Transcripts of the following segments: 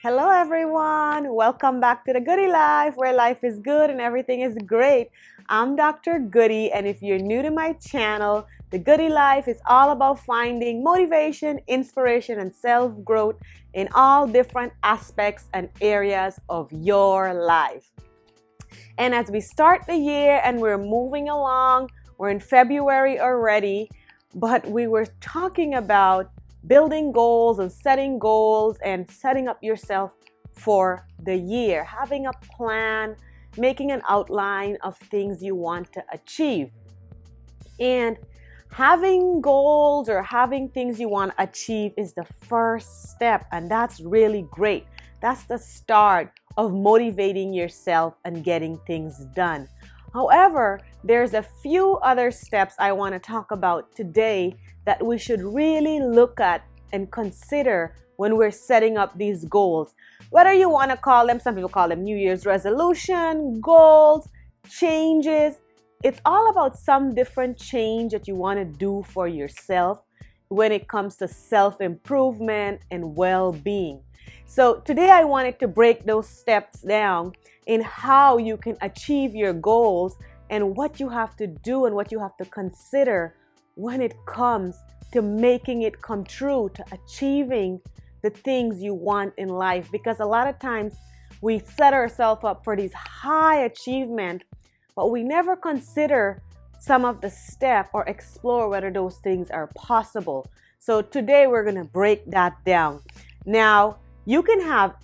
Hello, everyone. Welcome back to the Goody Life, where life is good and everything is great. I'm Dr. Goody, and if you're new to my channel, the Goody Life is all about finding motivation, inspiration, and self growth in all different aspects and areas of your life. And as we start the year and we're moving along, we're in February already, but we were talking about building goals and setting up yourself for the year, having a plan, making an outline of things you want to achieve. And having goals or having things you want to achieve is the first step, and that's really great. That's the start of motivating yourself and getting things done. However, there's a few other steps I want to talk about today that we should really look at and consider when we're setting up these goals. Whether you want to call them, some people call them New Year's resolution, goals, changes. It's all about some different change that you want to do for yourself when it comes to self-improvement and well-being. So today I wanted to break those steps down in how you can achieve your goals and what you have to do and what you have to consider when it comes to making it come true, to achieving the things you want in life. Because a lot of times we set ourselves up for these high achievements, but we never consider some of the steps or explore whether those things are possible. So today we're going to break that down. Now, you can have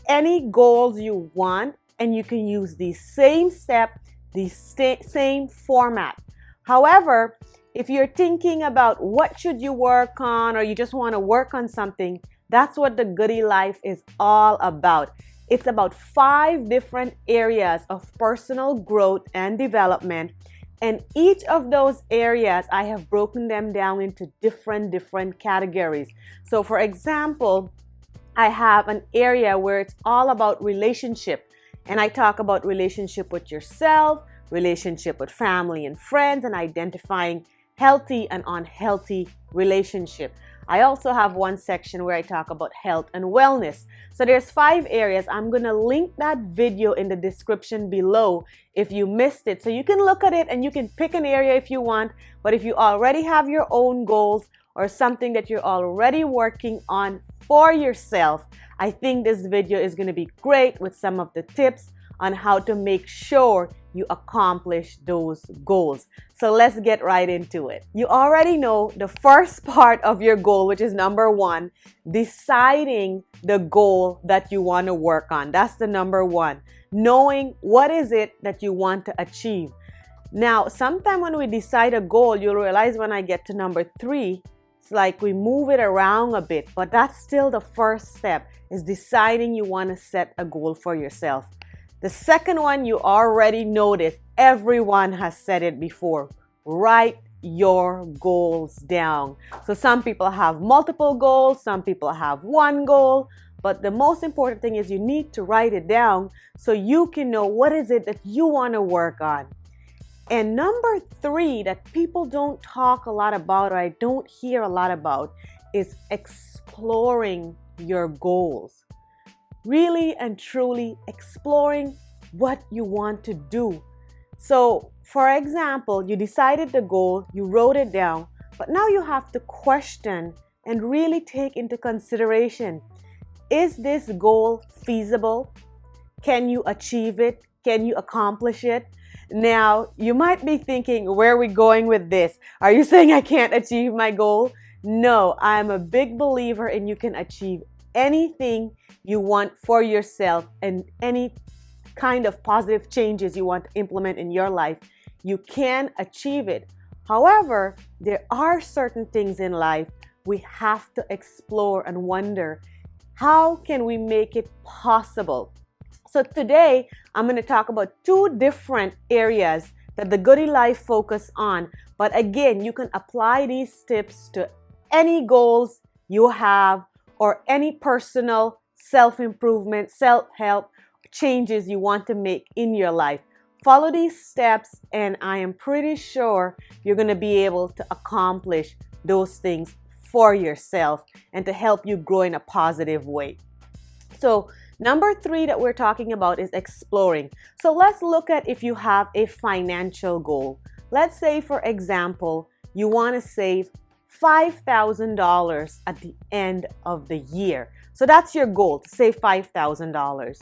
any goals you want, and you can use the same step, the same format. However, if you're thinking about what should you work on, or you just want to work on something, that's what the Goody Life is all about. It's about 5 different areas of personal growth and development. And each of those areas, I have broken them down into different categories. So for example, I have an area where it's all about relationship. And I talk about relationship with yourself, relationship with family and friends, and identifying healthy and unhealthy relationship. I also have one section where I talk about health and wellness. So there's 5 areas. I'm going to link that video in the description below if you missed it. So you can look at it and you can pick an area if you want. But if you already have your own goals or something that you're already working on for yourself, I think this video is going to be great with some of the tips on how to make sure you accomplish those goals. So let's get right into it. You already know the first part of your goal, which is number 1, deciding the goal that you want to work on. That's the number 1. Knowing what is it that you want to achieve. Now, sometime when we decide a goal, you'll realize when I get to number 3, it's like we move it around a bit, but that's still the first step, is deciding you want to set a goal for yourself. The second one, you already noticed, everyone has said it before. Write your goals down. So some people have multiple goals, some people have one goal, but the most important thing is you need to write it down so you can know what is it that you want to work on. And number 3 that people don't talk a lot about, or I don't hear a lot about, is exploring your goals. Really and truly exploring what you want to do. So, for example, you decided the goal, you wrote it down, but now you have to question and really take into consideration, is this goal feasible? Can you achieve it? Can you accomplish it? Now, you might be thinking, where are we going with this? Are you saying I can't achieve my goal? No, I'm a big believer in you can achieve anything you want for yourself and any kind of positive changes you want to implement in your life. You can achieve it. However, there are certain things in life we have to explore and wonder, how can we make it possible? So today, I'm going to talk about 2 different areas that the Goody Life focus on. But again, you can apply these tips to any goals you have or any personal self-improvement, self-help changes you want to make in your life. Follow these steps, and I am pretty sure you're going to be able to accomplish those things for yourself and to help you grow in a positive way. So number 3 that we're talking about is exploring. So let's look at if you have a financial goal. Let's say, for example, you want to save $5,000 at the end of the year. So that's your goal, to save $5,000.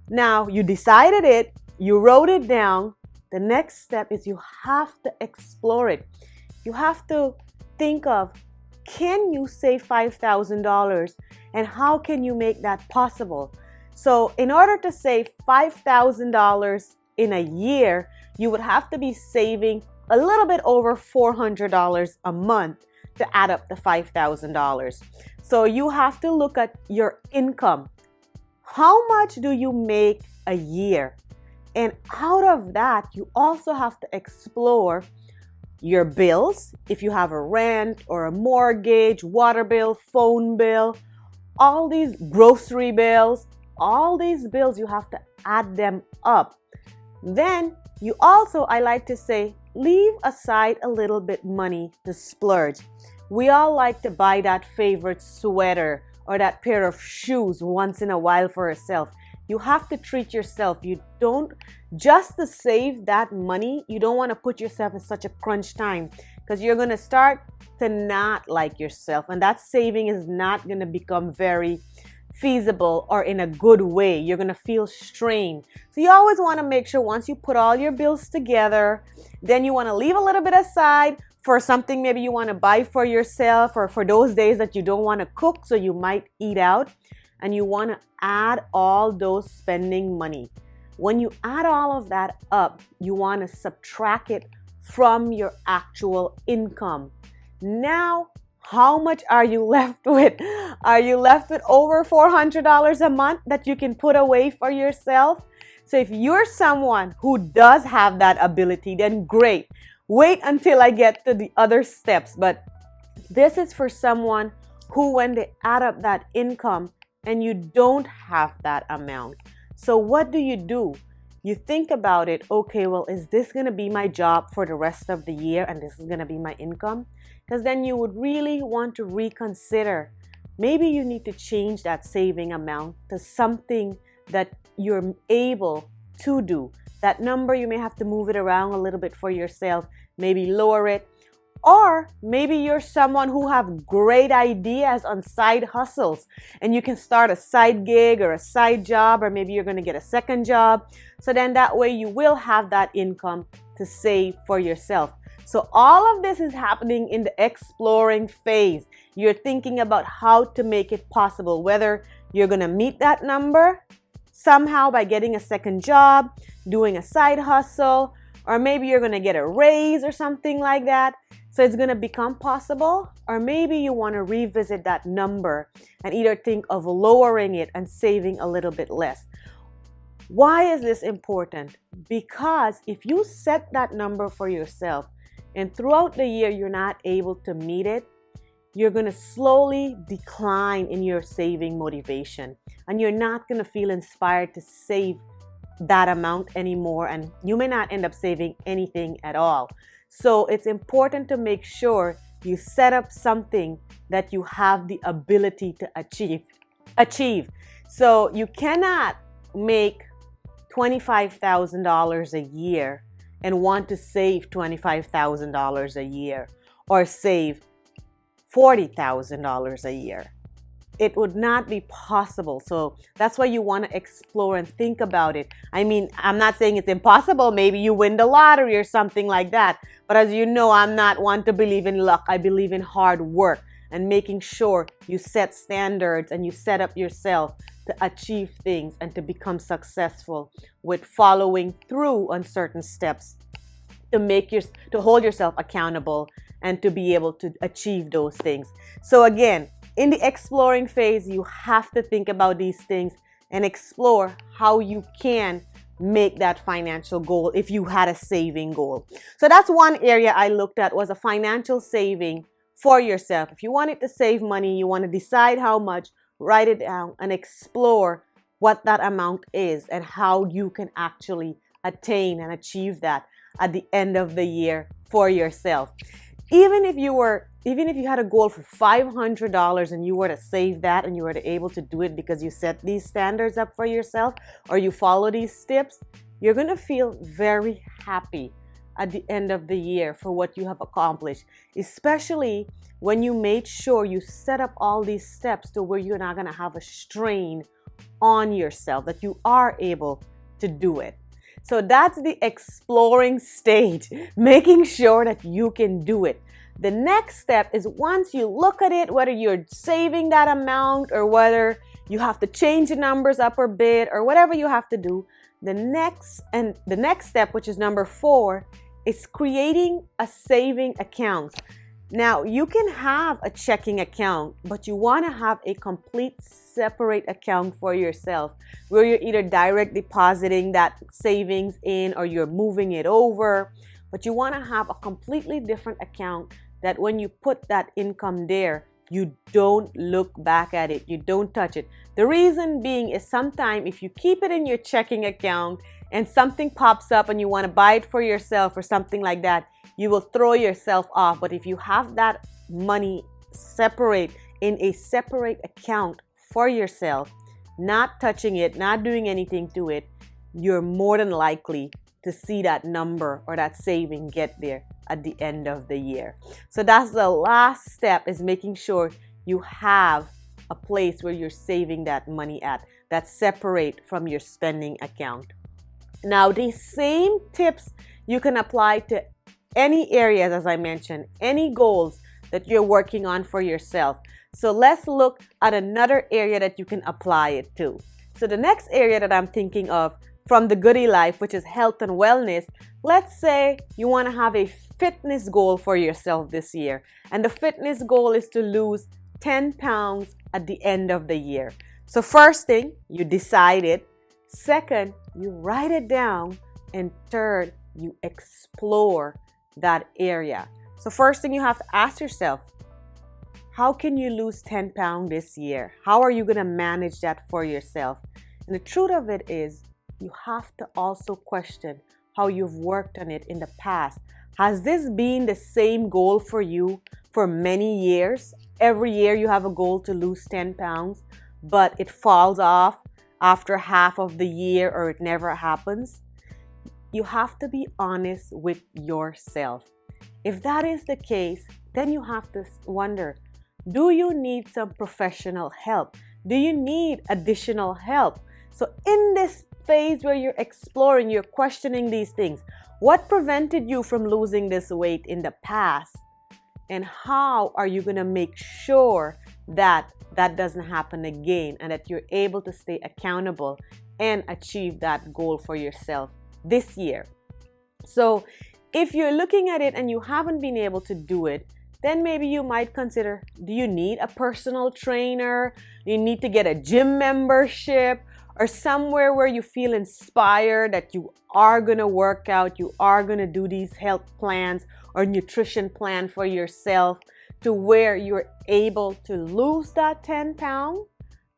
Now you decided it, you wrote it down. The next step is you have to explore it. You have to think of, can you save $5,000 and how can you make that possible? So in order to save $5,000 in a year, you would have to be saving a little bit over $400 a month to add up the $5,000. So you have to look at your income. How much do you make a year? And out of that, you also have to explore your bills. If you have a rent or a mortgage, water bill, phone bill, all these grocery bills, all these bills, you have to add them up. Then you also, I like to say, leave aside a little bit money to splurge. We all like to buy that favorite sweater or that pair of shoes once in a while for ourselves. You have to treat yourself. You don't, just to save that money, you don't want to put yourself in such a crunch time, because you're going to start to not like yourself, and that saving is not going to become very feasible or in a good way. You're going to feel strained. So you always want to make sure once you put all your bills together, then you want to leave a little bit aside for something maybe you want to buy for yourself, or for those days that you don't want to cook, so you might eat out. And you want to add all those spending money. When you add all of that up, you want to subtract it from your actual income. Now, how much are you left with? Are you left with over $400 a month that you can put away for yourself? So if you're someone who does have that ability, then great. Wait until I get to the other steps. But this is for someone who, when they add up that income, and you don't have that amount. So what do? You think about it. Okay, well, is this going to be my job for the rest of the year, and this is going to be my income? Because then you would really want to reconsider. Maybe you need to change that saving amount to something that you're able to do. That number, you may have to move it around a little bit for yourself, maybe lower it. Or maybe you're someone who have great ideas on side hustles, and you can start a side gig or a side job, or maybe you're going to get a second job. So then that way you will have that income to save for yourself. So all of this is happening in the exploring phase. You're thinking about how to make it possible, whether you're going to meet that number somehow by getting a second job, doing a side hustle, or maybe you're going to get a raise or something like that. So it's going to become possible, or maybe you want to revisit that number and either think of lowering it and saving a little bit less. Why is this important? Because if you set that number for yourself and throughout the year you're not able to meet it, you're going to slowly decline in your saving motivation, and you're not going to feel inspired to save that amount anymore, and you may not end up saving anything at all. So it's important to make sure you set up something that you have the ability to achieve. So you cannot make $25,000 a year and want to save $25,000 a year, or save $40,000 a year. It would not be possible. So that's why you want to explore and think about it. I mean, I'm not saying it's impossible. Maybe you win the lottery or something like that. But as you know, I'm not one to believe in luck. I believe in hard work and making sure you set standards and you set up yourself to achieve things and to become successful with following through on certain steps to hold yourself accountable and to be able to achieve those things. So again, in the exploring phase, you have to think about these things and explore how you can make that financial goal if you had a saving goal. So that's one area I looked at, was a financial saving for yourself. If you wanted to save money, you want to decide how much, write it down and explore what that amount is and how you can actually attain and achieve that at the end of the year for yourself. even if you had a goal for $500 and you were to save that and you were to able to do it because you set these standards up for yourself or you follow these steps, you're going to feel very happy at the end of the year for what you have accomplished, especially when you made sure you set up all these steps to where you're not going to have a strain on yourself, that you are able to do it. So that's the exploring stage, making sure that you can do it. The next step is once you look at it, whether you're saving that amount or whether you have to change the numbers up a bit or whatever you have to do, the next step, which is number 4, is creating a saving account. Now, you can have a checking account, but you want to have a complete separate account for yourself where you're either direct depositing that savings in or you're moving it over. But you want to have a completely different account that when you put that income there, you don't look back at it. You don't touch it. The reason being is sometimes if you keep it in your checking account and something pops up and you want to buy it for yourself or something like that, you will throw yourself off. But if you have that money separate in a separate account for yourself, not touching it, not doing anything to it, you're more than likely to see that number or that saving get there at the end of the year. So that's the last step, is making sure you have a place where you're saving that money at, that's separate from your spending account. Now, these same tips you can apply to any areas, as I mentioned, any goals that you're working on for yourself. So let's look at another area that you can apply it to. So the next area that I'm thinking of from the Goody Life, which is health and wellness, let's say you want to have a fitness goal for yourself this year. And the fitness goal is to lose 10 pounds at the end of the year. So first thing, you decide it. Second, you write it down. And third, you explore that area. So first thing you have to ask yourself, how can you lose 10 pounds this year? How are you going to manage that for yourself? And the truth of it is, you have to also question how you've worked on it in the past. Has this been the same goal for you for many years? Every year you have a goal to lose 10 pounds, but it falls off after half of the year or it never happens? You have to be honest with yourself. If that is the case, then you have to wonder, do you need some professional help? Do you need additional help? So in this phase where you're exploring, you're questioning these things, what prevented you from losing this weight in the past? And how are you going to make sure that that doesn't happen again and that you're able to stay accountable and achieve that goal for yourself this year? So if you're looking at it and you haven't been able to do it, then maybe you might consider, do you need a personal trainer? Do you need to get a gym membership or somewhere where you feel inspired that you are going to work out, you are going to do these health plans or nutrition plan for yourself to where you're able to lose that 10 pounds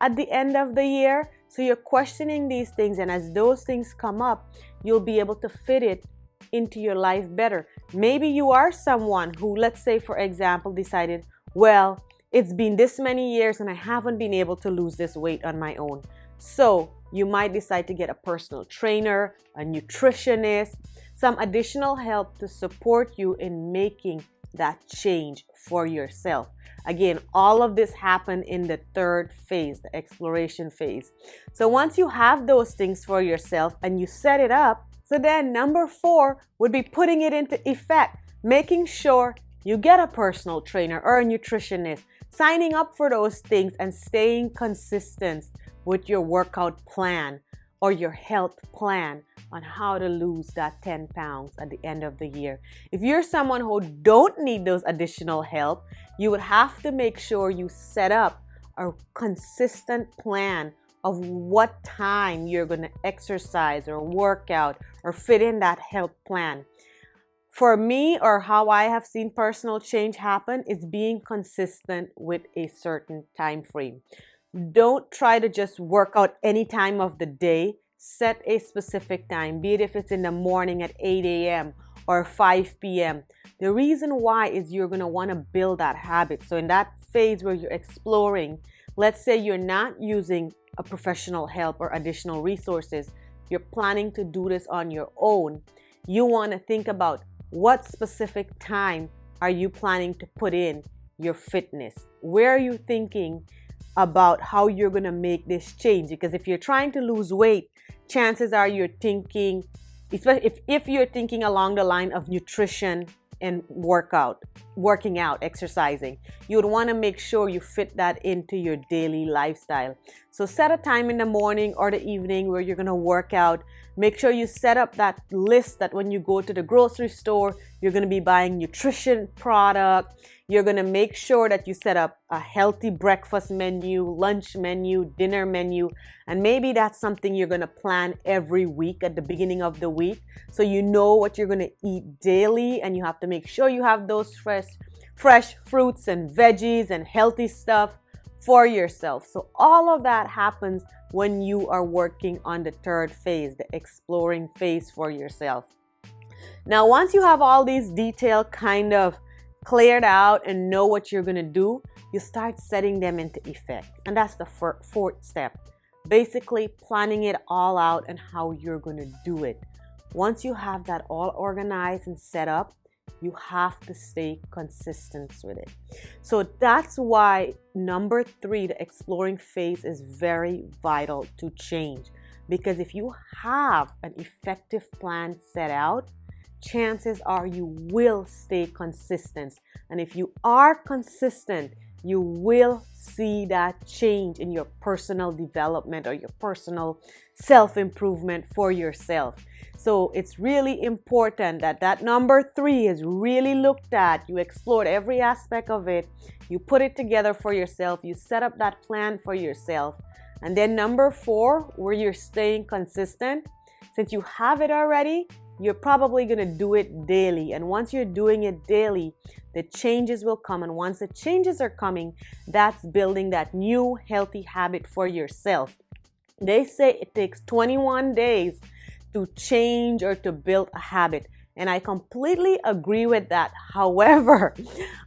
at the end of the year? So you're questioning these things, and as those things come up, you'll be able to fit it into your life better. Maybe you are someone who, let's say for example, decided, well, it's been this many years and I haven't been able to lose this weight on my own. So you might decide to get a personal trainer, a nutritionist, some additional help to support you in making that change for yourself. Again, all of this happened in the third phase, the exploration phase. So once you have those things for yourself and you set it up, so then number 4 would be putting it into effect, making sure you get a personal trainer or a nutritionist, signing up for those things and staying consistent with your workout plan or your health plan on how to lose that 10 pounds at the end of the year. If you're someone who don't need those additional help, you would have to make sure you set up a consistent plan of what time you're going to exercise or work out or fit in that health plan. For me, or how I have seen personal change happen, is being consistent with a certain time frame. Don't try to just work out any time of the day. Set a specific time, be it if it's in the morning at 8 a.m. or 5 p.m. The reason why is you're going to want to build that habit. So in that phase where you're exploring, let's say you're not using a professional help or additional resources, you're planning to do this on your own. You want to think about what specific time are you planning to put in your fitness? Where are you thinking about how you're going to make this change? Because if you're trying to lose weight, chances are you're thinking, especially if you're thinking along the line of nutrition and working out, exercising, you would want to make sure you fit that into your daily lifestyle. So set a time in the morning or the evening where you're going to work out. Make sure you set up that list that when you go to the grocery store, you're going to be buying nutrition product. You're going to make sure that you set up a healthy breakfast menu, lunch menu, dinner menu, and maybe that's something you're going to plan every week at the beginning of the week. So you know what you're going to eat daily, and you have to make sure you have those fresh fruits and veggies and healthy stuff for yourself. So all of that happens when you are working on the third phase, the exploring phase for yourself. Now, once you have all these details kind of cleared out and know what you're going to do, you start setting them into effect. And that's the fourth step. Basically planning it all out and how you're going to do it. Once you have that all organized and set up, you have to stay consistent with it. So that's why number 3, the exploring phase, is very vital to change. Because if you have an effective plan set out, chances are you will stay consistent. And if you are consistent, you will see that change in your personal development or your personal self-improvement for yourself. So it's really important that number 3 is really looked at. You explored every aspect of it. You put it together for yourself. You set up that plan for yourself. And then number 4, where you're staying consistent, since you have it already, you're probably going to do it daily. And once you're doing it daily, the changes will come. And once the changes are coming, that's building that new healthy habit for yourself. They say it takes 21 days to change or to build a habit. And I completely agree with that. However,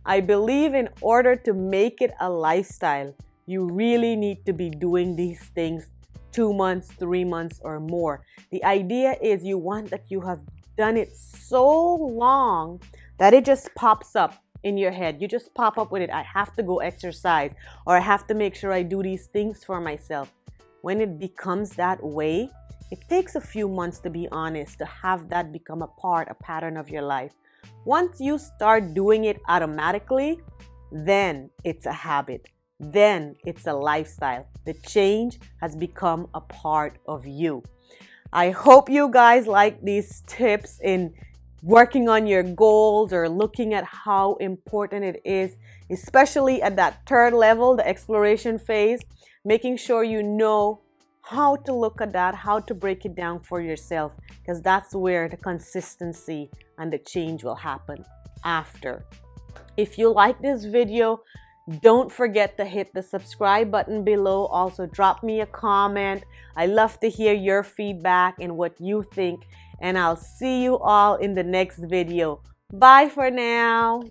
I believe in order to make it a lifestyle, you really need to be doing these things 2 months, 3 months or more. The idea is you want that you have done it so long that it just pops up in your head. You just pop up with it. I have to go exercise, or I have to make sure I do these things for myself. When it becomes that way, it takes a few months, to be honest, to have that become a pattern of your life. Once you start doing it automatically, then it's a habit. Then it's a lifestyle. The change has become a part of you. I hope you guys like these tips in working on your goals or looking at how important it is, especially at that third level, the exploration phase, making sure you know how to look at that, how to break it down for yourself, because that's where the consistency and the change will happen after. If you like this video, don't forget to hit the subscribe button below. Also, drop me a comment. I love to hear your feedback and what you think. And I'll see you all in the next video. Bye for now.